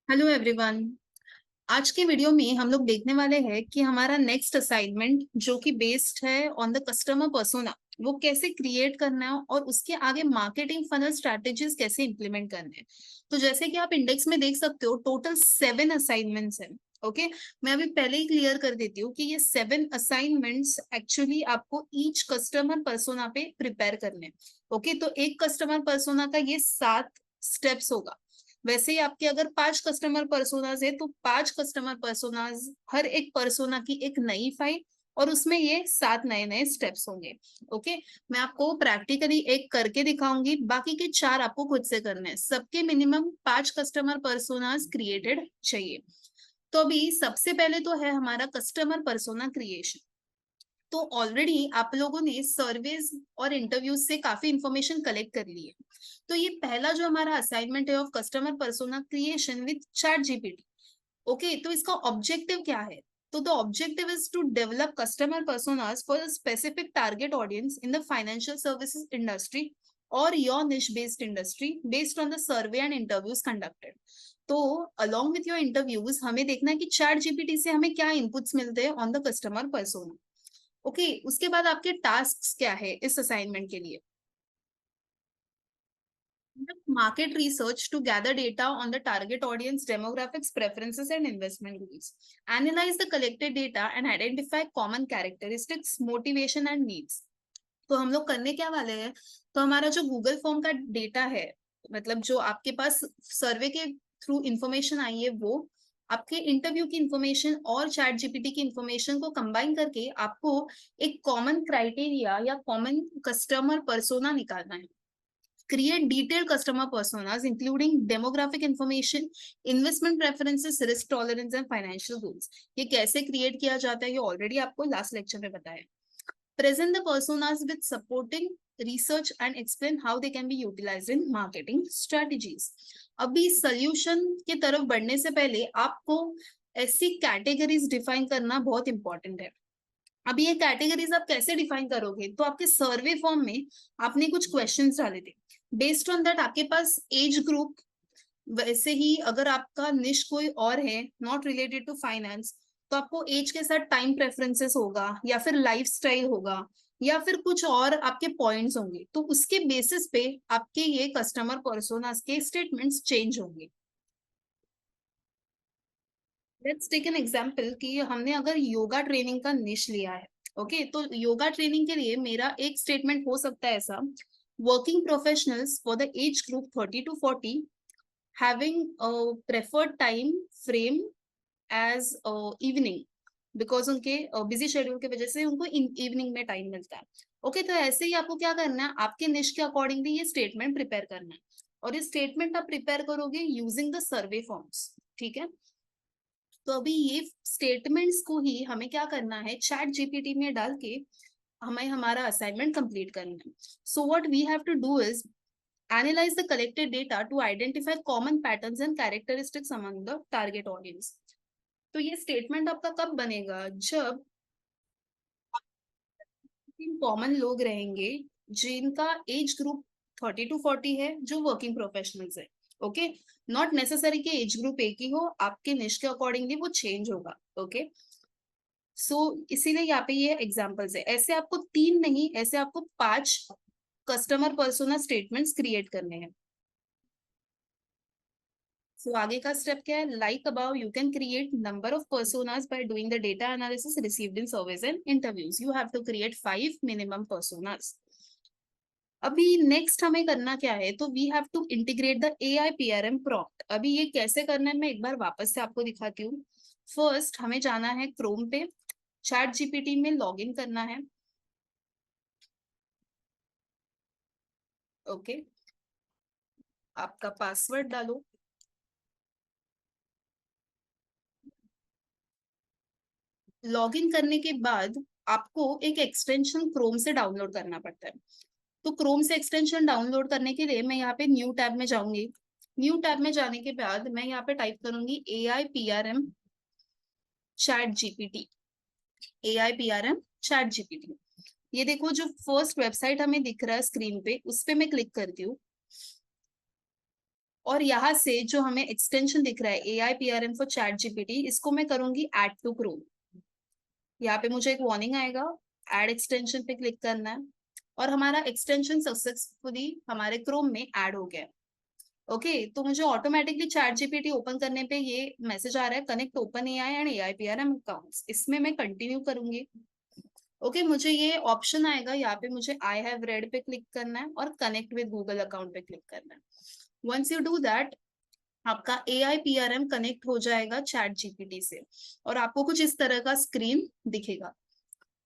Hello everyone. आज के video में हम लोग देखने वाले हैं कि हमारा नेक्स्ट असाइनमेंट जो कि बेस्ड है ऑन द कस्टमर पर्सोना, वो कैसे क्रिएट करना है और उसके आगे मार्केटिंग फनल स्ट्रेटेजीज कैसे इंप्लीमेंट करने हैं। तो जैसे कि आप इंडेक्स में देख सकते हो, टोटल 7 असाइनमेंट्स हैं। ओके, मैं अभी पहले ही क्लियर कर देती हूँ कि ये 7 असाइनमेंट्स एक्चुअली आपको ईच कस्टमर पर्सोना पे प्रिपेयर करने हैं। ओके, तो एक कस्टमर पर्सोना का ये 7 स्टेप्स होगा। वैसे ही आपके अगर 5 कस्टमर पर्सोनाज है तो 5 कस्टमर पर्सोनाज, हर एक पर्सोना की एक नई फाइल और उसमें ये 7 नए नए स्टेप्स होंगे। ओके, मैं आपको प्रैक्टिकली एक करके दिखाऊंगी, बाकी के 4 आपको खुद से करने हैं। सबके मिनिमम 5 कस्टमर पर्सोनाज क्रिएटेड चाहिए। तो अभी सबसे पहले तो है हमारा कस्टमर पर्सोना क्रिएशन। तो ऑलरेडी आप लोगों ने सर्वेज और इंटरव्यूज से काफी इंफॉर्मेशन कलेक्ट कर ली है। तो ये पहला जो हमारा असाइनमेंट है of customer persona creation with chat GPT. Okay, तो इसका ऑब्जेक्टिव क्या है? तो the objective is to develop customer personas for a specific target audience in the financial services industry और your niche based industry based on the survey and interviews conducted. तो along with your interviews हमें देखना है कि chat GPT से हमें क्या inputs मिलते हैं on the customer persona. Okay, उसके बाद आपके टास्क क्या है इस असाइनमेंट के लिए? Market research to gather data on the target audience demographics, preferences, and investment goals. Analyze the collected data and identify common characteristics, motivation, and needs. तो हम लोग करने क्या वाले हैं? तो हमारा जो गूगल फॉर्म का डेटा है, मतलब जो आपके पास सर्वे के थ्रू इंफॉर्मेशन आई है, वो आपके इंटरव्यू की इंफॉर्मेशन और चैट जीपीटी की इंफॉर्मेशन को कंबाइन करके आपको एक कॉमन क्राइटेरिया या कॉमन कस्टमर पर्सोना निकालना है। Create detailed customer personas, including demographic information, investment preferences, risk tolerance, and financial goals. ये कैसे create किया जाता है ये already आपको last lecture में बताया। Present the personas with supporting research and explain how they can be utilized in marketing strategies. अभी solution की तरफ बढ़ने से पहले आपको ऐसी कैटेगरीज डिफाइन करना बहुत इंपॉर्टेंट है। अभी ये कैटेगरीज आप कैसे डिफाइन करोगे? तो आपके सर्वे फॉर्म में आपने कुछ क्वेश्चंस डाले थे, बेस्ड ऑन दैट आपके पास एज ग्रुप, वैसे ही अगर आपका निश कोई और है नॉट रिलेटेड टू फाइनेंस, तो आपको एज के साथ टाइम प्रेफरेंसेस होगा या फिर लाइफस्टाइल होगा या फिर कुछ और आपके पॉइंट्स होंगे। तो उसके बेसिस पे आपके ये कस्टमर पर्सोनास के स्टेटमेंट्स चेंज होंगे। लेट्स टेक एन एग्जांपल कि हमने अगर योगा ट्रेनिंग का निश लिया है। ओके, तो योगा ट्रेनिंग के लिए मेरा एक स्टेटमेंट हो सकता है ऐसा: working professionals for the age group 30 to 40 having preferred time frame as evening, because उनके बिजी शेड्यूल की वजह से उनको इवनिंग में टाइम मिलता है। ओके, तो ऐसे ही आपको क्या करना है, आपके निश के अकॉर्डिंगली ये स्टेटमेंट प्रिपेयर करना है। और ये स्टेटमेंट आप प्रिपेयर करोगे यूजिंग द सर्वे फॉर्म्स। ठीक है, तो अभी ये स्टेटमेंट्स को ही हमें क्या करना है, चैट जीपीटी में डाल के हमें हमारा असाइनमेंट कंप्लीट करना है। So what we have to do is analyse the collected data to identify common patterns and characteristics among the target audience. तो ये स्टेटमेंट आपका कब बनेगा? जब कॉमन लोग रहेंगे जिनका एज ग्रुप 30 to 40 है, जो वर्किंग प्रोफेशनल्स है। ओके, नॉट नेसेसरी कि एज ग्रुप एक ही हो, आपके निश के अकॉर्डिंगली वो चेंज होगा। ओके, सो इसीलिए यहाँ पे ये एग्जांपल्स है। ऐसे आपको 3 नहीं, ऐसे आपको 5 कस्टमर पर्सोना स्टेटमेंट्स क्रिएट करने हैं। सो आगे का स्टेप क्या है? Like about you can create number of personas by doing the data analysis received in surveys and interviews. You have to create 5 minimum personas. अभी नेक्स्ट हमें करना क्या है? तो we have to integrate the AI PRM prompt. अभी ये कैसे करना है मैं एक बार वापस से आपको दिखाती हूँ। फर्स्ट हमें जाना है क्रोम पे, चैट जीपीटी में लॉग इन करना है। ओके, आपका पासवर्ड डालो। लॉग इन करने के बाद आपको एक एक्सटेंशन क्रोम से डाउनलोड करना पड़ता है। तो क्रोम से एक्सटेंशन डाउनलोड करने के लिए मैं यहाँ पे न्यू टैब में जाऊंगी। न्यू टैब में जाने के बाद मैं यहाँ पे टाइप करूंगी AIPRM chat GPT. AIPRM chat GPT. ये देखो, जो फर्स्ट वेबसाइट हमें दिख रहा है स्क्रीन पे, उस पे मैं क्लिक करती हूँ। और यहाँ से जो हमें एक्सटेंशन दिख रहा है AIPRM फॉर चैट जीपीटी, इसको मैं करूंगी ऐड टू क्रोम। यहाँ पे मुझे एक वार्निंग आएगा, ऐड एक्सटेंशन पे क्लिक करना है और हमारा एक्सटेंशन सक्सेसफुली हमारे क्रोम में ऐड हो गया। ओके तो मुझे ऑटोमेटिकली चैट जीपीटी ओपन करने पे ये मैसेज आ रहा है, connect open AI and AIPRM accounts. इसमें मैं कंटिन्यू करूंगी। ओके मुझे ये ऑप्शन आएगा, यहाँ पे मुझे आई हैव रेड पे क्लिक करना है और कनेक्ट विद गूगल अकाउंट पे क्लिक करना है। वंस यू डू दैट, आपका AIPRM कनेक्ट हो जाएगा चैट जीपीटी से और आपको कुछ इस तरह का स्क्रीन दिखेगा।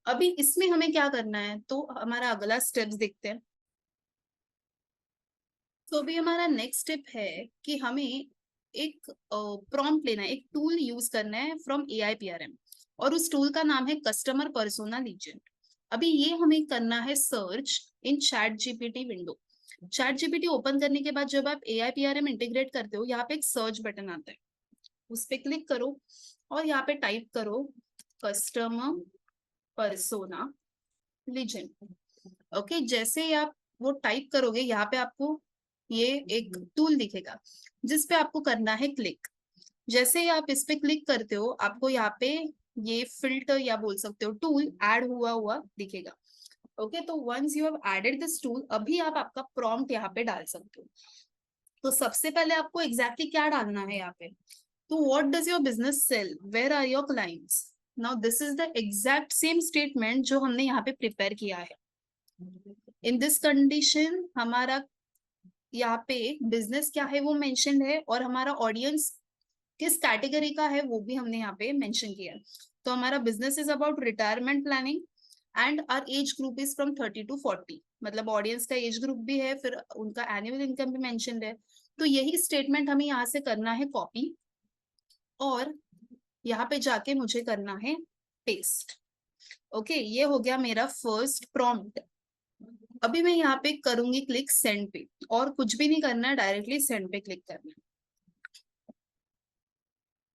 अभी इसमें हमें क्या करना है, तो हमारा अगला स्टेप्स देखते हैं। तो अभी हमारा नेक्स्ट स्टेप है कि हमें एक प्रॉम्प्ट लेना है, एक टूल यूज करना है फ्रॉम AIPRM और उस टूल का नाम है कस्टमर पर्सोना लीजेंड। अभी ये हमें करना है search in chat GPT window. Chat GPT open करने के बाद जब आप AIPRM इंटीग्रेट करते हो, यहाँ पे एक सर्च बटन आता है, उस पर क्लिक करो और यहाँ पे टाइप करो कस्टमर पर्सोना लीजेंड। ओके जैसे ही आप वो टाइप करोगे, यहाँ पे आपको ये एक टूल दिखेगा जिस पे आपको करना है क्लिक। जैसे ही आप इस पे क्लिक करते हो, आपको यहाँ पे ये फिल्टर या बोल सकते हो टूल ऐड हुआ हुआ दिखेगा। ओके तो once you have added this tool, अभी आप आपका प्रॉम्प्ट यहाँ पे डाल सकते हो। तो सबसे पहले आपको एग्जैक्टली क्या डालना है यहाँ पे, तो what does your business sell, where are your clients. Now this is the exact same statement जो हमने यहाँ पे प्रिपेयर किया है। इन दिस कंडीशन हमारा यहाँ पे बिजनेस क्या है वो मेंशन है और हमारा ऑडियंस किस कैटेगरी का है वो भी हमने यहाँ पे मेंशन किया है। तो हमारा business is about retirement planning and our age group is from 30 to 40, मतलब ऑडियंस का एज ग्रुप भी है, फिर उनका एनुअल इनकम भी मेंशन है। तो यही स्टेटमेंट हमें यहाँ से करना है कॉपी और यहाँ पे जाके मुझे करना है पेस्ट। ओके ये हो गया मेरा फर्स्ट प्रॉम्प्ट। अभी मैं यहाँ पे करूंगी क्लिक सेंड पे, और कुछ भी नहीं करना है, डायरेक्टली सेंड पे क्लिक करना है।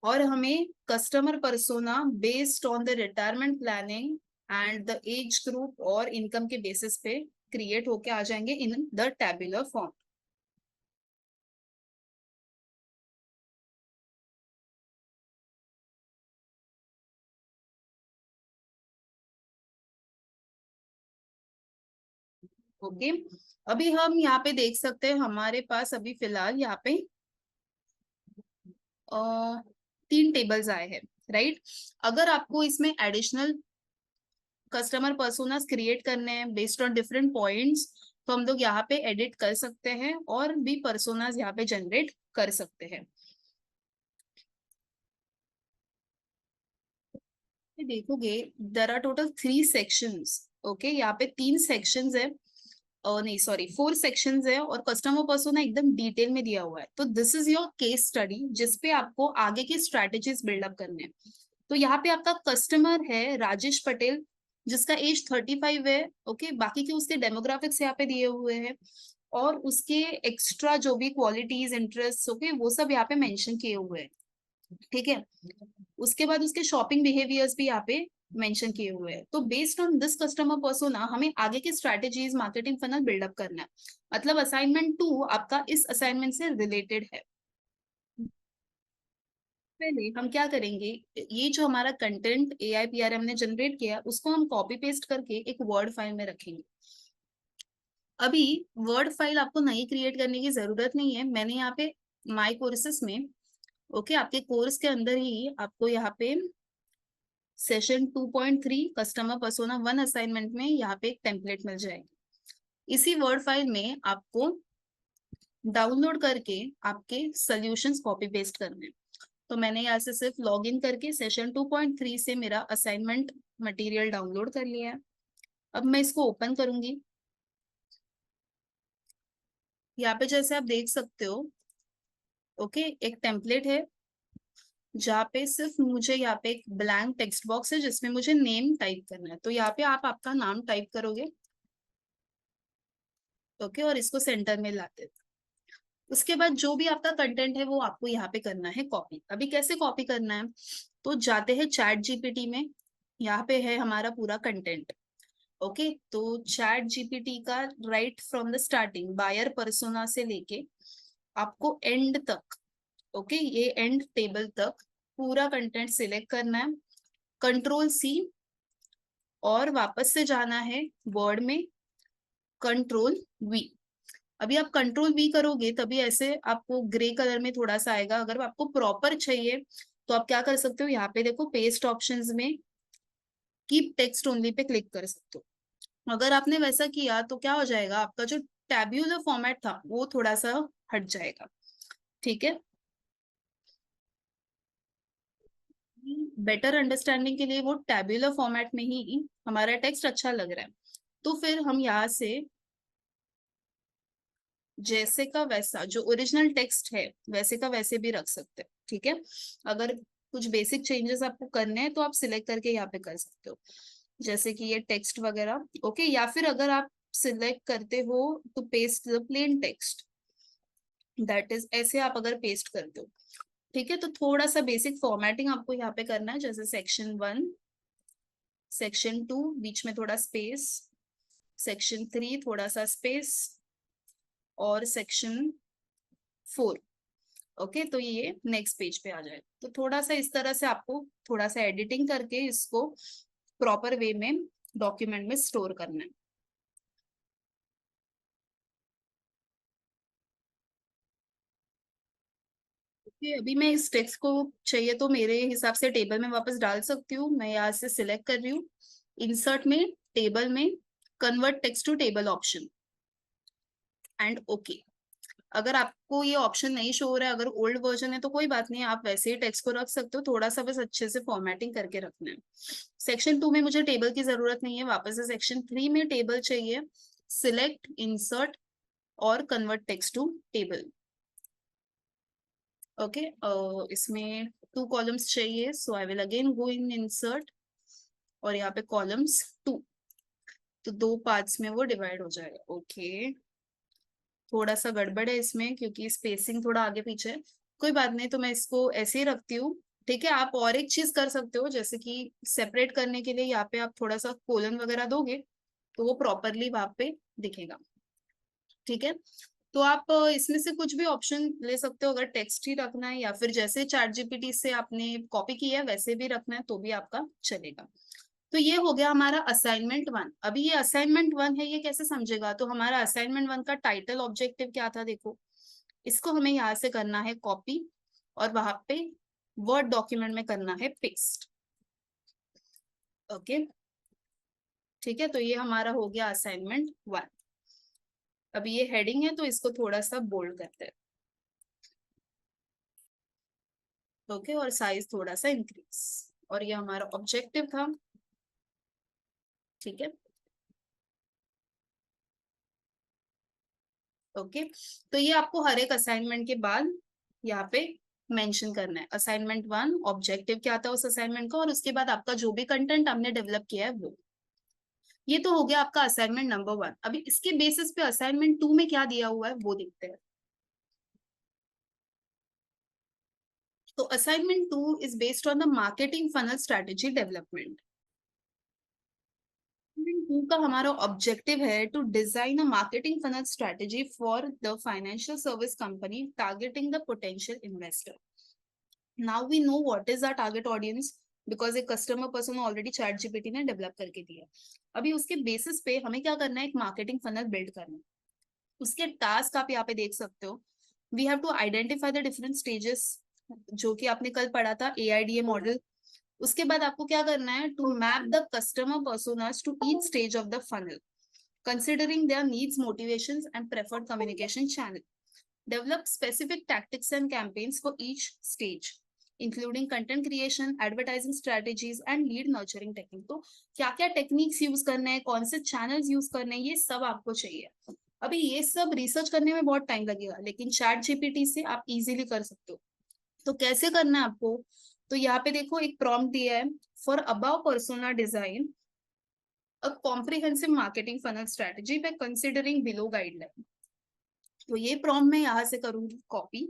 और हमें customer persona based on the retirement planning and the age group और इनकम के बेसिस पे क्रिएट होके आ जाएंगे in the tabular form. Okay अभी हम यहाँ पे देख सकते हैं हमारे पास अभी फिलहाल यहाँ पे 3 टेबल्स आए हैं, राइट। अगर आपको इसमें एडिशनल कस्टमर पर्सोनास क्रिएट करने हैं बेस्ड ऑन डिफरेंट पॉइंट्स, तो हम लोग यहाँ पे एडिट कर सकते हैं और भी पर्सोनास यहाँ पे जनरेट कर सकते हैं। देखोगे there are total 3 sections. Okay यहाँ पे 3 सेक्शंस है, नहीं सॉरी 4 सेक्शंस है और कस्टमर पर्सोना एकदम डिटेल में दिया हुआ है। तो this is your case study जिसपे आपको आगे की स्ट्रेटेजीज बिल्डअप करने हैं। तो यहाँ पे आपका कस्टमर है राजेश पटेल, जिसका एज 35 है। ओके बाकी के उसके डेमोग्राफिक्स यहाँ पे दिए हुए हैं और उसके एक्स्ट्रा जो भी क्वालिटीज इंटरेस्ट ओके वो सब यहाँ पे मेंशन किए हुए हैं, ठीक है। उसके बाद उसके शॉपिंग बिहेवियर्स भी यहाँ पे मेंशन किए हुए हैं। तो based on this customer persona हमें आगे की स्ट्रेटेजीज मार्केटिंग फनल बिल्डअप करना है। मतलब असाइनमेंट 2 आपका इस असाइनमेंट से रिलेटेड है। पहले हम क्या करेंगे, ये जो हमारा कंटेंट AIPRM ने जनरेट किया उसको हम कॉपी पेस्ट करके एक वर्ड फाइल में रखेंगे। अभी वर्ड फाइल आपको नई क्रिएट करने की जरूरत नहीं है, मैंने यहाँ पे माई कोर्सेस में ओके आपके कोर्स के अंदर ही आपको यहाँ पे सेशन 2.3 कस्टमर पर्सोना 1 असाइनमेंट में यहाँ पे एक टेम्पलेट मिल जाएगी। इसी वर्ड फाइल में आपको डाउनलोड करके आपके सॉल्यूशंस कॉपी पेस्ट करने हैं। तो मैंने यहाँ से सिर्फ लॉग इन करके सेशन 2.3 से मेरा असाइनमेंट मटेरियल डाउनलोड कर लिया है। अब मैं इसको ओपन करूंगी। यहाँ पे जैसे आप देख सकते हो ओके एक टेम्पलेट है जहाँ पे सिर्फ मुझे यहाँ पे एक ब्लैंक टेक्स्ट बॉक्स है जिसमें मुझे नेम टाइप करना है। तो यहाँ पे आप आपका नाम टाइप करोगे ओके और इसको सेंटर में लाते। उसके बाद जो भी आपका कंटेंट है वो आपको यहाँ पे करना है कॉपी। अभी कैसे कॉपी करना है, तो जाते हैं चैट जीपीटी में, यहाँ पे है हमारा पूरा कंटेंट। ओके तो चैट जीपीटी का right from the starting buyer persona से लेके आपको एंड तक, ओके, ये एंड टेबल तक पूरा कंटेंट सिलेक्ट करना है, कंट्रोल सी, और वापस से जाना है वर्ड में, कंट्रोल वी। अभी आप कंट्रोल वी करोगे तभी ऐसे आपको ग्रे कलर में थोड़ा सा आएगा। अगर आपको प्रॉपर चाहिए तो आप क्या कर सकते हो, यहाँ पे देखो पेस्ट ऑप्शंस में keep text only pay click कर सकते हो। अगर आपने वैसा किया तो क्या हो जाएगा, आपका जो टैब्यूलर फॉर्मेट था वो थोड़ा सा हट जाएगा, ठीक है। बेटर अंडरस्टैंडिंग के लिए वो टैब्यूलर फॉर्मेट में ही हमारा टेक्स्ट अच्छा लग रहा है, तो फिर हम यहाँ से जैसे का वैसा जो ओरिजिनल टेक्स्ट है वैसे का वैसे भी रख सकते हैं, ठीक है। अगर कुछ बेसिक चेंजेस आपको करने हैं तो आप सिलेक्ट करके यहाँ पे कर सकते हो, जैसे कि ये टेक्स्ट वगैरह, ओके। या फिर अगर आप सिलेक्ट करते हो तो paste the plain text, that is ऐसे आप अगर पेस्ट करते हो, ठीक है। तो थोड़ा सा बेसिक फॉर्मेटिंग आपको यहाँ पे करना है, जैसे सेक्शन 1, सेक्शन 2 बीच में थोड़ा स्पेस, सेक्शन 3 थोड़ा सा स्पेस, और सेक्शन 4, ओके। तो ये नेक्स्ट पेज पे आ जाए, तो थोड़ा सा इस तरह से आपको थोड़ा सा एडिटिंग करके इसको प्रॉपर वे में डॉक्यूमेंट में स्टोर करना है। ओके, अभी मैं इस टेक्स्ट को चाहिए तो मेरे हिसाब से टेबल में वापस डाल सकती हूँ। मैं यहाँ से सिलेक्ट कर रही हूँ, इंसर्ट में, टेबल में, convert text to table option, and okay. अगर आपको ये ऑप्शन नहीं शो हो रहा है, अगर ओल्ड वर्जन है तो कोई बात नहीं, आप वैसे ही टेक्स्ट को रख सकते हो, थोड़ा सा बस अच्छे से फॉर्मेटिंग करके रखना है। सेक्शन 2 में मुझे टेबल की जरूरत नहीं है, वापस से सेक्शन 3 में टेबल चाहिए, सिलेक्ट, इंसर्ट और convert text to table, okay. इसमें 2 कॉलम्स चाहिए, so I will again go in insert, और यहाँ पे कॉलम्स 2, तो 2 पार्ट्स में वो डिवाइड हो जाएगा, ओके। थोड़ा सा गड़बड़ है इसमें क्योंकि स्पेसिंग थोड़ा आगे पीछे है, कोई बात नहीं, तो मैं इसको ऐसे ही रखती हूँ, ठीक है। आप और एक चीज कर सकते हो, जैसे कि सेपरेट करने के लिए यहाँ पे आप थोड़ा सा कोलन वगैरह दोगे तो वो प्रॉपरली वहां पे दिखेगा, ठीक है। तो आप इसमें से कुछ भी ऑप्शन ले सकते हो, अगर टेक्स्ट ही रखना है या फिर जैसे चैट जीपीटी से आपने कॉपी किया है वैसे भी रखना है तो भी आपका चलेगा। तो ये हो गया हमारा असाइनमेंट 1। अभी ये असाइनमेंट 1 है, ये कैसे समझेगा, तो हमारा असाइनमेंट 1 का टाइटल ऑब्जेक्टिव क्या था, देखो इसको हमें यहाँ से करना है कॉपी, और वहां पे वर्ड डॉक्यूमेंट में करना है पेस्ट, ओके, ठीक है। तो ये हमारा हो गया असाइनमेंट 1। अब ये हेडिंग है तो इसको थोड़ा सा बोल्ड करते हैं, ओके, और साइज थोड़ा सा इंक्रीज, और ये हमारा ऑब्जेक्टिव था, ठीक है, ओके। तो ये आपको हर एक असाइनमेंट के बाद यहाँ पे मेंशन करना है, असाइनमेंट 1 ऑब्जेक्टिव क्या था उस असाइनमेंट का, और उसके बाद आपका जो भी कंटेंट आपने डेवलप किया है वो। ये तो हो गया आपका असाइनमेंट नंबर 1। अभी इसके बेसिस पे असाइनमेंट 2 में क्या दिया हुआ है वो देखते हैं। तो assignment 2 is based on the marketing funnel strategy development. 2 का हमारा ऑब्जेक्टिव है to design a marketing funnel strategy for the financial service company targeting the potential investor. Now we know what is our target audience, because एक customer person already ChatGPT ने develop करके दिया। अभी उसके basis पे हमें क्या करना है, एक मार्केटिंग फनल बिल्ड करना है। उसके टास्क आप यहाँ पे देख सकते हो, we have to identify the different stages, जो कि आपने कल पढ़ा था AIDA मॉडल। उसके बाद आपको क्या करना है, to map the customer personas to each stage of the funnel considering their needs, motivations and preferred communication channel. Develop specific tactics and campaigns for each stage, including content creation, advertising strategies and lead nurturing technique. तो क्या क्या techniques use करने हैं, कौन से channels use करने हैं, ये सब आपको चाहिए। अभी ये सब रिसर्च करने में बहुत टाइम लगेगा, लेकिन चैट जीपीटी से आप इजीली कर सकते हो। तो कैसे करना है आपको, तो यहाँ पे देखो एक प्रॉम्प्ट दिया है, for above persona design a comprehensive marketing funnel strategy by considering below guideline. तो ये प्रॉम्प्ट मैं यहाँ से करूंगी कॉपी,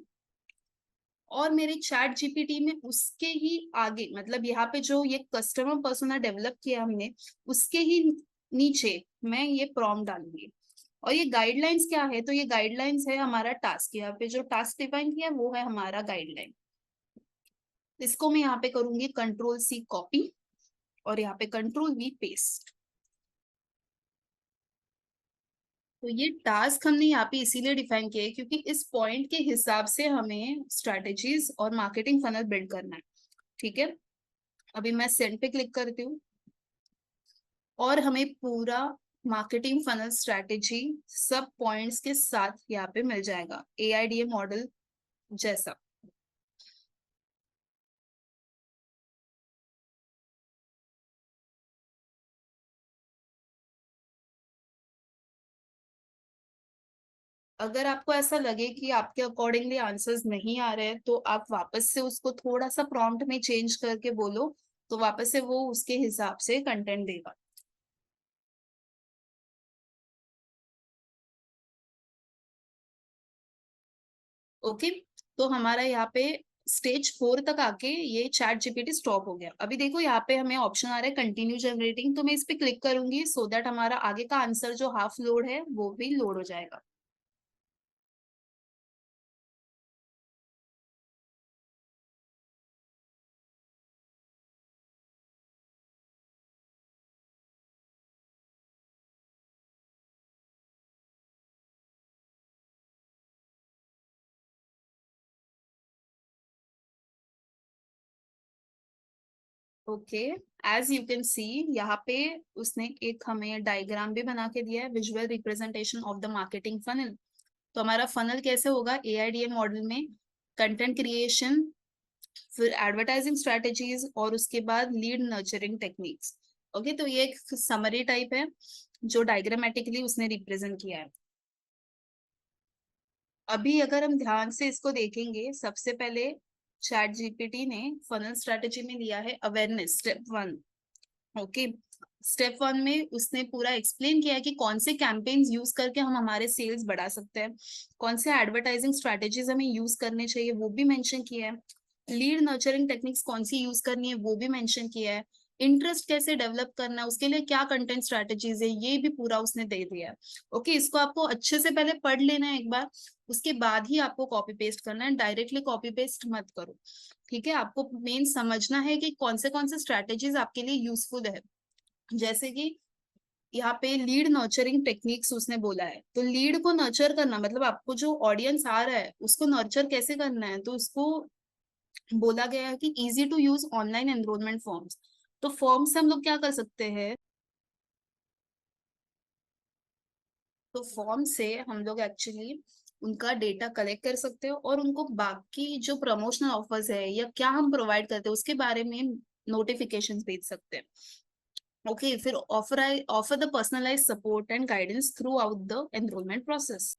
और मेरे चैट जीपीटी में उसके ही आगे, मतलब यहाँ पे जो ये कस्टमर पर्सोना डेवलप किया हमने उसके ही नीचे मैं ये प्रॉम्प्ट डालूंगी, और ये गाइडलाइंस क्या है, तो ये गाइडलाइंस है हमारा टास्क। यहाँ पे जो टास्क डिफाइन किया वो है हमारा गाइडलाइन। इसको मैं यहाँ पे करूंगी Ctrl+C कॉपी और यहाँ पे Ctrl+V पेस्ट। तो ये टास्क हमने यहाँ पे इसीलिए डिफाइन किया है क्योंकि इस पॉइंट के हिसाब से हमें स्ट्रेटेजीज और मार्केटिंग फनल बिल्ड करना है। ठीक है, अभी मैं सेंड पे क्लिक करती हूँ और हमें पूरा मार्केटिंग फनल स्ट्रेटेजी सब पॉइंट्स के साथ यहाँ पे मिल जाएगा AIDA मॉडल जैसा। अगर आपको ऐसा लगे कि आपके अकॉर्डिंगली आंसर्स नहीं आ रहे हैं तो आप वापस से उसको थोड़ा सा प्रॉम्प्ट में चेंज करके बोलो, तो वापस से वो उसके हिसाब से कंटेंट देगा। ओके, तो हमारा यहाँ पे स्टेज 4 तक आके ये ChatGPT स्टॉप हो गया। अभी देखो यहाँ पे हमें ऑप्शन आ रहा है कंटिन्यू जनरेटिंग, तो मैं इस पे क्लिक करूंगी सो दैट हमारा आगे का आंसर जो हाफ लोड है वो भी लोड हो जाएगा। Okay, as you can see यहाँ पे उसने एक हमें डायग्राम भी बना के दिया है, visual representation of the marketing funnel. तो हमारा फनल कैसे होगा AIDA मॉडल में, कंटेंट क्रिएशन, फिर एडवर्टाइजिंग स्ट्रेटेजीज और उसके बाद लीड नर्चरिंग टेक्निक्स। ओके, तो ये एक समरी टाइप है जो डायग्रामेटिकली उसने रिप्रेजेंट किया है। अभी अगर हम ध्यान से इसको देखेंगे, सबसे पहले ChatGPT ने फनल स्ट्रेटेजी में लिया है अवेयरनेस स्टेप 1। ओके, स्टेप 1 में उसने पूरा एक्सप्लेन किया है कि कौन से कैंपेन्स यूज करके हम हमारे सेल्स बढ़ा सकते हैं, कौन से एडवर्टाइजिंग स्ट्रेटेजीज हमें यूज करने चाहिए वो भी मेंशन किया है, लीड नर्चरिंग टेक्निक्स कौन सी यूज करनी है वो भी मेंशन किया है, इंटरेस्ट कैसे डेवलप करना है उसके लिए क्या कंटेंट स्ट्रेटेजीज है ये भी पूरा उसने दे दिया है। ओके, इसको आपको अच्छे से पहले पढ़ लेना है एक बार, उसके बाद ही आपको कॉपी पेस्ट करना है, डायरेक्टली कॉपी पेस्ट मत करो। ठीक है, आपको मेन समझना है कि कौन से स्ट्रेटेजीज आपके लिए यूजफुल है। जैसे कि यहाँ पे लीड नर्चरिंग टेक्निक्स उसने बोला है, तो लीड को नर्चर करना मतलब आपको जो ऑडियंस आ रहा है उसको नर्चर कैसे करना है, तो उसको बोला गया है कि easy to use online enrolment forms. तो फॉर्म से हम लोग क्या कर सकते हैं, तो फॉर्म से हम लोग एक्चुअली उनका डेटा कलेक्ट कर सकते हो और उनको बाकी जो प्रमोशनल ऑफर्स है या क्या हम प्रोवाइड करते हैं उसके बारे में नोटिफिकेशन भेज सकते हैं। ओके, फिर offer the personalised support and guidance throughout the enrolment process.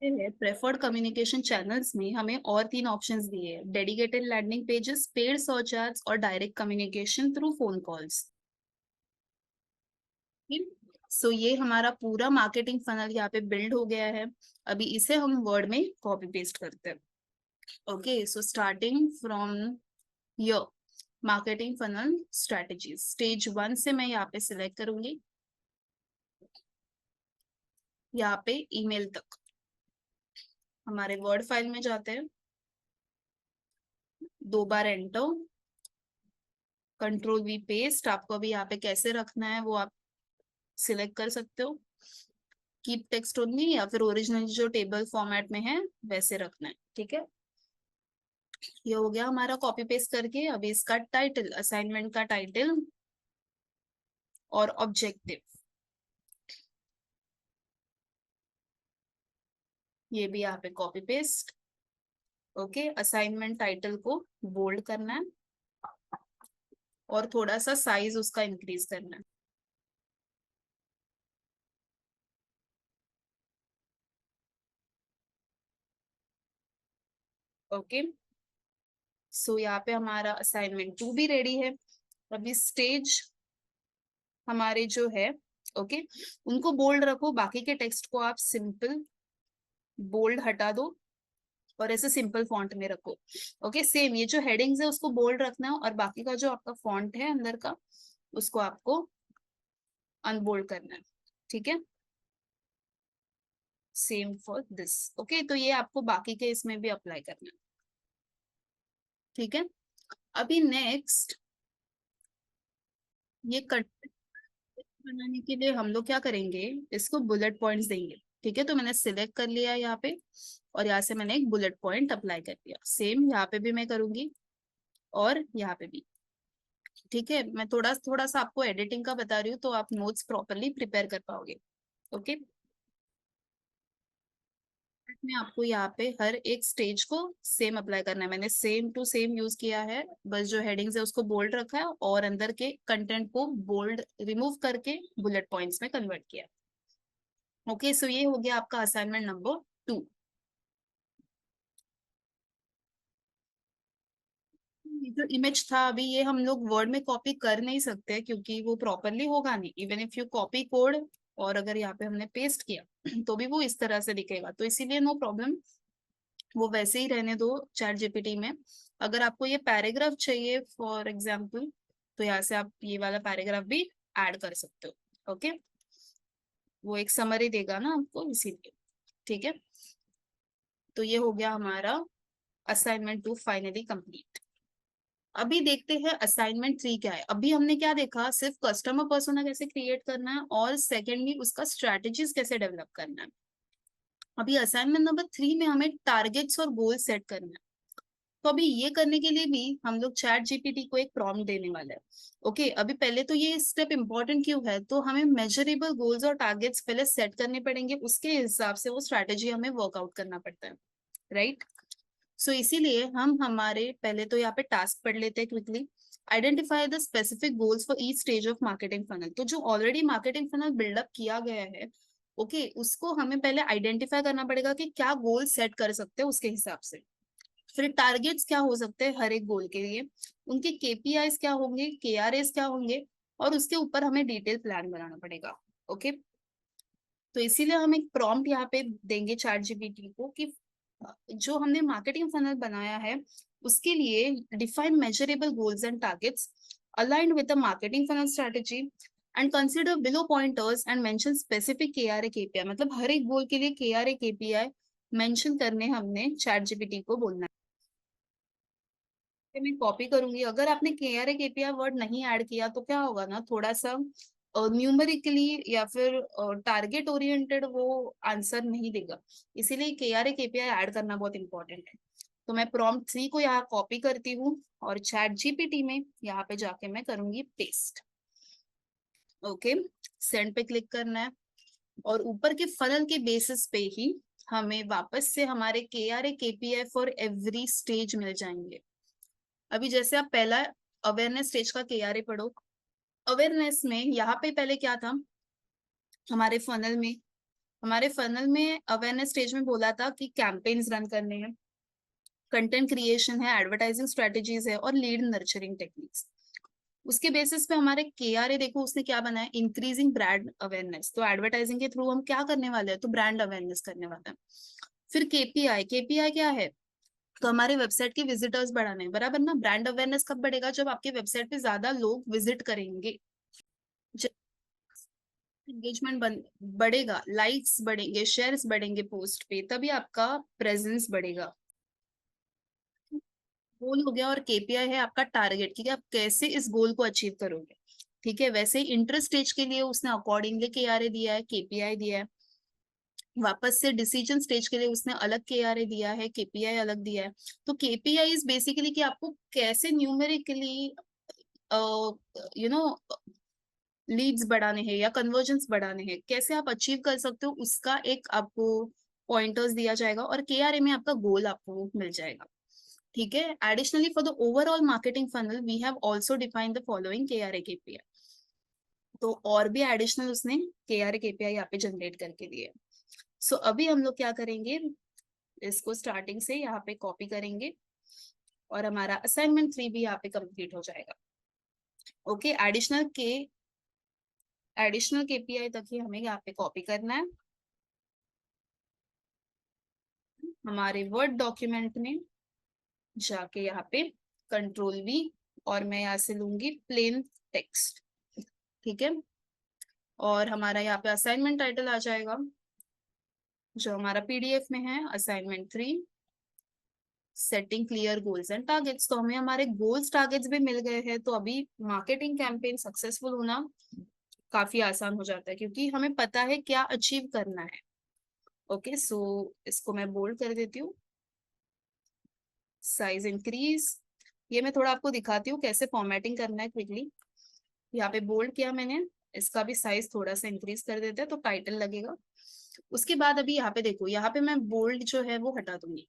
Preferred communication channels में हमें और 3 ऑप्शंस दिए हैं, dedicated landing pages, paid search ads और direct communication through phone calls. So ये हमारा पूरा मार्केटिंग फनल यहाँ पे बिल्ड हो गया है। अभी इसे हम वर्ड में कॉपी पेस्ट करते हैं। Okay, so starting from your marketing funnel strategies, stage 1 से मैं यहाँ पे सिलेक्ट करूंगी, यहाँ पे ईमेल तक हमारे वर्ड फाइल में जाते हैं, 2 बार एंटर, Ctrl+V पेस्ट। आपको अभी यहाँ पे कैसे रखना है वो आप सिलेक्ट कर सकते हो, कीप टेक्स्ट ओनली या फिर ओरिजिनल जो टेबल फॉर्मेट में है वैसे रखना है। ठीक है, ये हो गया हमारा कॉपी पेस्ट करके। अभी इसका टाइटल, असाइनमेंट का टाइटल और ऑब्जेक्टिव, ये भी यहाँ पे copy paste. Okay, assignment title को बोल्ड करना है और थोड़ा सा साइज उसका इंक्रीज करना है। ओके, सो यहाँ पे हमारा असाइनमेंट 2 भी रेडी है। अभी स्टेज हमारे जो है, ओके, उनको बोल्ड रखो, बाकी के टेक्स्ट को आप सिंपल बोल्ड हटा दो और ऐसे सिंपल फॉन्ट में रखो। ओके, सेम ये जो हेडिंग्स है उसको बोल्ड रखना है और बाकी का जो आपका फॉन्ट है अंदर का उसको आपको अनबोल्ड करना है। ठीक है, सेम फॉर दिस। ओके, तो ये आपको बाकी के इसमें भी अप्लाई करना है, ठीक है। अभी नेक्स्ट, ये कंटेंट बनाने के लिए हम लोग क्या करेंगे, इसको बुलेट पॉइंट्स देंगे, ठीक है। तो मैंने सिलेक्ट कर लिया यहाँ पे, और यहाँ से मैंने एक बुलेट पॉइंट अप्लाई कर दिया। सेम यहाँ पे भी मैं करूंगी, और यहाँ पे भी, ठीक है। मैं थोड़ा थोड़ा सा आपको एडिटिंग का बता रही हूँ, तो आप नोट्स प्रॉपरली प्रिपेयर कर पाओगे। ओके, में आपको यहाँ पे हर एक स्टेज को सेम अप्लाई करना है। मैंने सेम टू सेम यूज किया है, बस जो हेडिंग्स है उसको बोल्ड रखा है, और अंदर के कंटेंट को बोल्ड रिमूव करके बुलेट पॉइंट्स में कन्वर्ट किया। ओके, सो ये हो गया आपका असाइनमेंट नंबर 2। जो इमेज था अभी, ये हम लोग वर्ड में कॉपी कर नहीं सकते, क्योंकि वो प्रॉपरली होगा नहीं। Even if you copy code, और अगर यहाँ पे हमने पेस्ट किया तो भी वो इस तरह से दिखेगा, तो इसीलिए नो प्रॉब्लम, वो वैसे ही रहने दो चैट जीपीटी में। अगर आपको ये पैराग्राफ चाहिए फॉर एग्जाम्पल, तो यहाँ से आप ये वाला पैराग्राफ भी ऐड कर सकते हो। ओके, वो एक समरी देगा ना आपको, इसीलिए, ठीक है। तो ये हो गया हमारा असाइनमेंट 2 फाइनली कंप्लीट। अभी देखते हैं असाइनमेंट 3 क्या है। अभी हमने क्या देखा, सिर्फ कस्टमर पर्सोना कैसे क्रिएट करना है, और सेकेंडली उसका स्ट्रेटेजीज कैसे डेवलप करना है। अभी असाइनमेंट नंबर 3 में हमें टारगेट्स और गोल सेट करना है। तो अभी ये करने के लिए भी हम लोग चैट जीपीटी को एक प्रॉम्प्ट देने वाले हैं। ओके, अभी पहले तो ये स्टेप इंपॉर्टेंट क्यों है, तो हमें मेजरेबल गोल्स और टारगेट्स पहले सेट करने पड़ेंगे, उसके हिसाब से वो स्ट्रैटेजी हमें वर्कआउट करना पड़ता है, राइट। सो इसीलिए हम हमारे पहले तो यहाँ पे टास्क पढ़ लेते हैं quickly. Identify the specific goals for each stage of marketing funnel. तो जो ऑलरेडी मार्केटिंग फनल बिल्डअप किया गया है, ओके, उसको हमें पहले आइडेंटिफाई करना पड़ेगा कि क्या गोल सेट कर सकते हैं उसके हिसाब से। फिर टारगेट्स क्या हो सकते हैं हर एक गोल के लिए, उनके केपीआईज क्या होंगे, केआरएस क्या होंगे, और उसके ऊपर हमें डिटेल प्लान बनाना पड़ेगा। ओके, तो इसीलिए हम एक प्रॉम्प्ट यहाँ पे देंगे चैट जीपीटी को कि जो हमने मार्केटिंग फनल बनाया है, उसके लिए define measurable goals and targets aligned with the marketing funnel strategy and consider below pointers and mention specific KRA KPI। मतलब हर एक गोल के लिए KRA KPI मेंशन करने हमने चैट जीपीटी को बोलना है। मैं कॉपी करूंगी। अगर आपने KRA KPI वर्ड नहीं ऐड किया तो क्या होगा ना, थोड़ा सा न्यूमेरिकली या फिर टारगेट ओरिएंटेड वो आंसर नहीं देगा। इसीलिए KRA KPI ऐड करना बहुत इंपॉर्टेंट है। तो मैं प्रॉम्प्ट 3 को यहाँ कॉपी करती हूँ, और चैट जीपीटी में यहाँ पे जाके मैं करूंगी पेस्ट। ओके, सेंड पे क्लिक करना है, और ऊपर के फनल के बेसिस पे ही हमें वापस से हमारे KRA KPI for every stage मिल जाएंगे। अभी जैसे आप पहला अवेयरनेस स्टेज का KRA पढ़ो। अवेयरनेस में यहाँ पे पहले क्या था, हमारे फनल में हमारे फनल में अवेयरनेस स्टेज में बोला था कि कैंपेन्स रन करने हैं, कंटेंट क्रिएशन है, एडवर्टाइजिंग स्ट्रेटेजीज है, और लीड नर्चरिंग टेक्निक्स। उसके बेसिस पे हमारे KRA देखो उसने क्या बनाया, इंक्रीजिंग ब्रांड अवेयरनेस। तो एडवर्टाइजिंग के थ्रू हम क्या करने वाले हैं, तो ब्रांड अवेयरनेस करने वाले हैं। फिर केपीआई क्या है, तो हमारे वेबसाइट के विजिटर्स बढ़ाने हैं, बराबर ना। ब्रांड अवेयरनेस कब बढ़ेगा, जब आपके वेबसाइट पे ज्यादा लोग विजिट करेंगे, जब एंगेजमेंट बढ़ेगा, लाइक्स बढ़ेंगे, शेयर्स बढ़ेंगे पोस्ट पे, तभी आपका प्रेजेंस बढ़ेगा। गोल हो गया, और केपीआई है आपका टारगेट कि आप कैसे इस गोल को अचीव करोगे, ठीक है। वैसे ही इंटरेस्ट स्टेज के लिए उसने अकॉर्डिंगली KRA दिया है, KPI दिया है। वापस से डिसीजन स्टेज के लिए उसने अलग KRA दिया है, KPI अलग दिया है। तो KPI इज बेसिकली कि आपको कैसे न्यूमेरिकली नो लीड्स बढ़ाने हैं या कन्वर्जन्स बढ़ाने हैं, कैसे आप अचीव कर सकते हो, उसका एक आपको पॉइंटर्स दिया जाएगा, और KRA में आपका गोल आपको मिल जाएगा, ठीक है। Additionally for the overall marketing funnel we have also defined the following KRA KPI। तो और भी एडिशनल उसने KRA KPI यहाँ पे जनरेट करके दिए। सो अभी हम लोग क्या करेंगे, इसको स्टार्टिंग से यहाँ पे कॉपी करेंगे, और हमारा असाइनमेंट 3 भी यहाँ पे कंप्लीट हो जाएगा। ओके, एडिशनल KPI तक ही हमें यहाँ पे कॉपी करना है हमारे वर्ड डॉक्यूमेंट में जाके, यहाँ पे कंट्रोल V, और मैं यहाँ से लूंगी प्लेन टेक्स्ट, ठीक है। और हमारा यहाँ पे असाइनमेंट टाइटल आ जाएगा, जो हमारा पीडीएफ में है, assignment 3, setting clear goals and targets. तो हमें हमारे गोल्स टारगेट्स भी मिल गए हैं, तो अभी मार्केटिंग कैंपेन सक्सेसफुल होना काफी आसान हो जाता है, क्योंकि हमें पता है क्या अचीव करना है। ओके, सो इसको मैं बोल्ड कर देती हूँ। साइज इंक्रीज, ये मैं थोड़ा आपको दिखाती हूँ कैसे फॉर्मेटिंग करना है क्विकली। यहाँ पे बोल्ड किया मैंने, इसका भी साइज थोड़ा सा इंक्रीज कर देते हैं तो टाइटल लगेगा। उसके बाद अभी यहाँ पे देखो, यहाँ पे मैं बोल्ड जो है वो हटा दूंगी।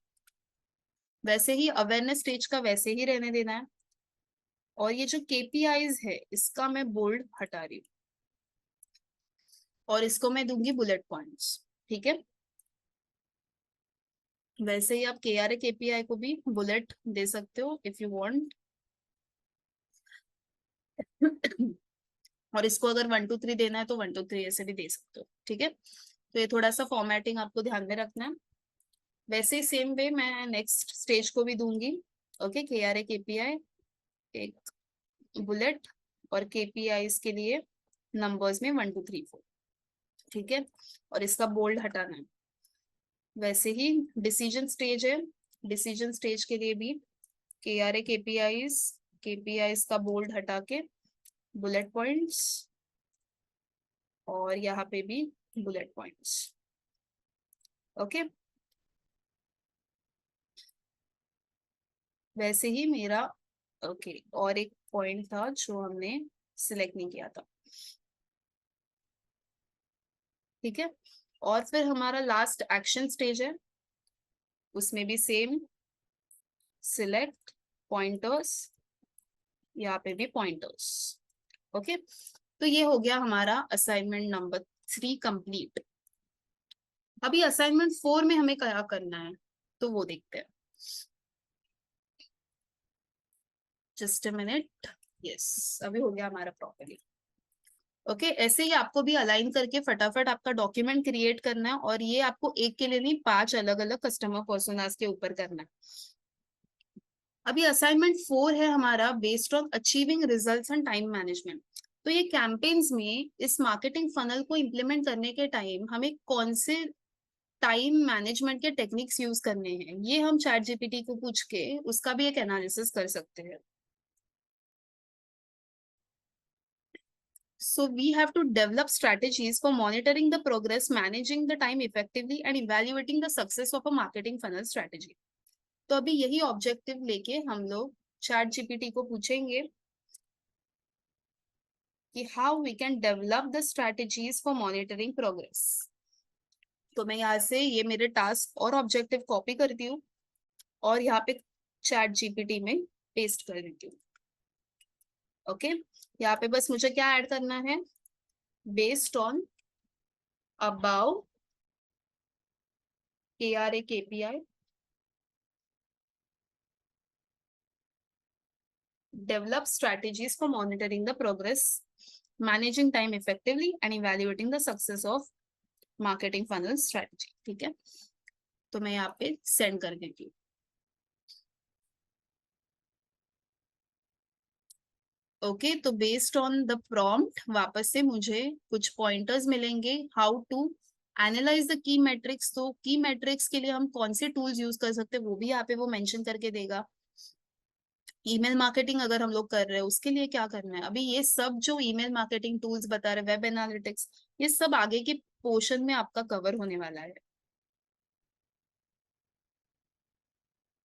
वैसे ही अवेयरनेस स्टेज का वैसे ही रहने देना है। और ये जो केपीआईज है इसका मैं बोल्ड हटा रही हूँ, और इसको मैं दूंगी बुलेट पॉइंट्स। ठीक है, वैसे ही आप के आर ए केपीआई को भी बुलेट दे सकते हो इफ यू वांट। और इसको अगर 1 2 3 देना है तो 1 2 3 ऐसे भी दे सकते हो। ठीक है, तो ये थोड़ा सा फॉर्मेटिंग आपको ध्यान में रखना है। वैसे ही सेम वे मैं नेक्स्ट स्टेज को भी दूंगी। ओके, के आर ए केपीआई, एक बुलेट, और केपीआईज के लिए नंबर्स में 1 2 3 4। ठीक है, और इसका बोल्ड हटाना है। वैसे ही डिसीजन स्टेज है, डिसीजन स्टेज के लिए भी के आर ए केपीआईज का बोल्ड हटा के बुलेट पॉइंट्स, और यहाँ पे भी बुलेट पॉइंट्स। ओके, वैसे ही मेरा, ओके, और एक पॉइंट था जो हमने सिलेक्ट नहीं किया था। ठीक है, और फिर हमारा लास्ट एक्शन स्टेज है, उसमें भी सेम, सिलेक्ट पॉइंटर्स, यहाँ पे भी पॉइंटर्स। ओके, तो ये हो गया हमारा असाइनमेंट नंबर 3 कंप्लीट। अभी असाइनमेंट 4 में हमें क्या करना है तो वो देखते हैं। जस्ट अ मिनट, यस, अभी हो गया हमारा प्रॉपर्ली। ओके, ऐसे ही आपको भी अलाइन करके फटाफट आपका डॉक्यूमेंट क्रिएट करना है, और ये आपको एक के लिए नहीं, 5 अलग अलग कस्टमर पर्सोनास के ऊपर करना है। अभी असाइनमेंट 4 है हमारा, based on achieving results and time management. तो ये कैंपेन्स में इस मार्केटिंग फनल को इम्प्लीमेंट करने के टाइम हमें कौन से टाइम मैनेजमेंट के टेक्निक्स यूज करने हैं, ये हम चैट जीपीटी को पूछ के उसका भी एक एनालिसिस कर सकते हैं। So we have to develop strategies for monitoring the progress, managing the time effectively, and evaluating the success of a marketing funnel strategy. तो अभी यही ऑब्जेक्टिव लेके हम लोग चैट जीपीटी को पूछेंगे कि how we can develop the strategies for monitoring progress. तो मैं यहाँ से ये मेरे टास्क और ऑब्जेक्टिव कॉपी करती हूँ, और यहाँ पे चैट जीपीटी में पेस्ट कर देती हूँ। ओके, यहाँ पे बस मुझे क्या ऐड करना है, based on about K R A KPI, develop strategies for monitoring the progress, managing time effectively, and evaluating the success of marketing funnel strategy। ठीक है, तो मैं यहाँ पे सेंड कर देती हूँ। ओके, तो बेस्ड ऑन द प्रॉम्प्ट वापस से मुझे कुछ पॉइंटर्स मिलेंगे, how to analyse the key metrics. तो की मैट्रिक्स के लिए हम कौन से टूल्स यूज कर सकते हैं वो भी यहाँ पे वो मेंशन करके देगा। ईमेल मार्केटिंग अगर हम लोग कर रहे हैं उसके लिए क्या करना है, अभी ये सब जो ईमेल मार्केटिंग टूल्स बता रहे, वेब एनालिटिक्स, ये सब आगे के पोर्शन में आपका कवर होने वाला है।